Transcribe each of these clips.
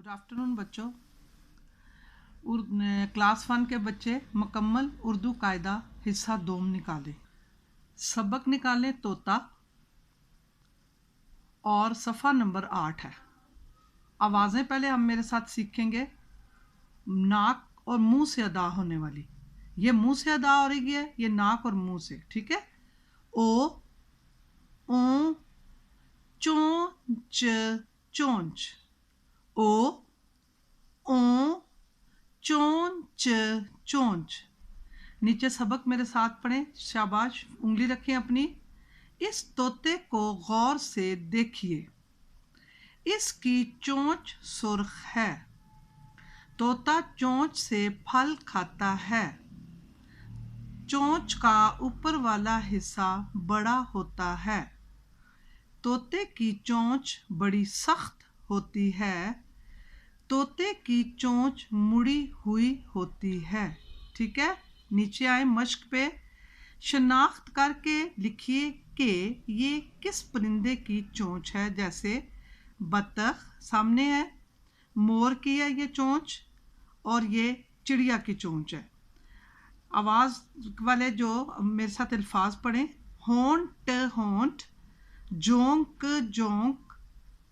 Afternoon बच्चों। Class 1 के बच्चे मुकम्मल उर्दू कायदा हिस्सा 2 निकालें। सबक निकालें तोता और सफ़ा नंबर 8 है। आवाज़ें पहले हम मेरे साथ सीखेंगे, नाक और मुंह से अदा होने वाली। ये मुंह से अदा हो रही है, ये नाक और मुंह से, ठीक है। ओ, ओ, चोंच, चोंच। ओ, ओ, चोंच, चोंच। नीचे सबक मेरे साथ पढ़ें, शाबाश। उंगली रखें अपनी। इस तोते को गौर से देखिए, इसकी चोंच सुर्ख है। तोता चोंच से फल खाता है। चोंच का ऊपर वाला हिस्सा बड़ा होता है। तोते की चोंच बड़ी सख्त होती है। तोते की चोंच मुड़ी हुई होती है। ठीक है, नीचे आए मश्क पे। शनाख्त करके लिखिए कि ये किस परिंदे की चोंच है। जैसे बतख सामने है, मोर की है ये चोंच, और ये चिड़िया की चोंच है। आवाज़ वाले जो मेरे साथ अल्फाज पढ़ें। होंठ, होंठ। जोंक, जोंक।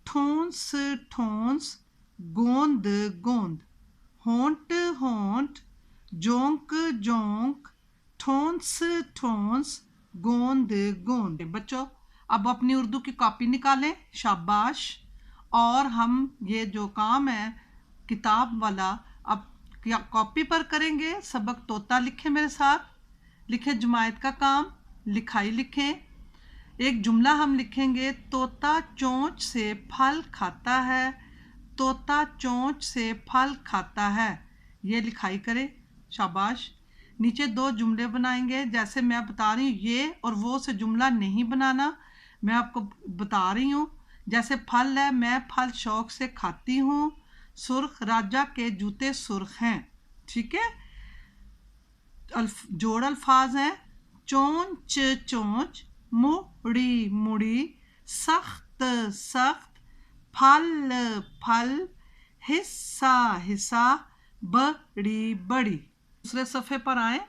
ठोंस, ठोंस। गोंद, गोंद। होंठ, होंठ। जोंक, जोंक। ठोंस, ठोंस। गोंद, गोंद। बच्चों, अब अपनी उर्दू की कॉपी निकालें, शाबाश। और हम ये जो काम है किताब वाला, अब कॉपी पर करेंगे। सबक तोता लिखें मेरे साथ, लिखें जमायत का काम, लिखाई लिखें। एक जुमला हम लिखेंगे, तोता चोंच से फल खाता है। तोता चोंच से फल खाता है। ये लिखाई करें, शाबाश। नीचे 2 जुमले बनाएंगे, जैसे मैं बता रही हूँ। ये और वो से जुमला नहीं बनाना, मैं आपको बता रही हूँ। जैसे फल है, मैं फल शौक से खाती हूँ। सुर्ख, राजा के जूते सुर्ख हैं। ठीक है। जोड़ अल्फाज हैं, चोंच, चोंच। मुड़ी, मुड़ी। सख्त, सख्त। फल, फल। हिस्सा, हिस्सा। बड़ी, बड़ी। दूसरे सफ़े पर आए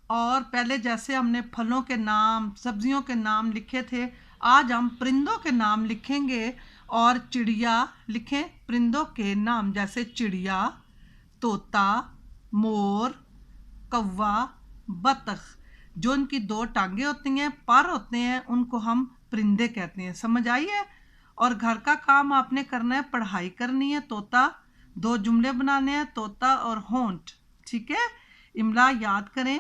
और पहले जैसे हमने फलों के नाम, सब्जियों के नाम लिखे थे, आज हम परिंदों के नाम लिखेंगे। और चिड़िया लिखें, परिंदों के नाम जैसे चिड़िया, तोता, मोर, कौवा, बतख। जो इनकी 2 टांगे होती हैं, पर होते हैं, उनको हम परिंदे कहते हैं। समझ आई है। और घर का काम आपने करना है, पढ़ाई करनी है। तोता, 2 जुमले बनाने हैं, तोता और होंठ। ठीक है। इमला याद करें,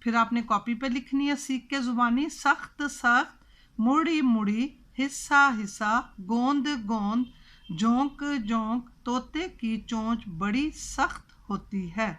फिर आपने कॉपी पे लिखनी है सीख के ज़ुबानी। सख्त, सख्त। मुड़ी, मुड़ी। हिस्सा, हिस्सा। गोंद, गोंद। जोंक, जोंक। तोते की चोंच बड़ी सख्त होती है।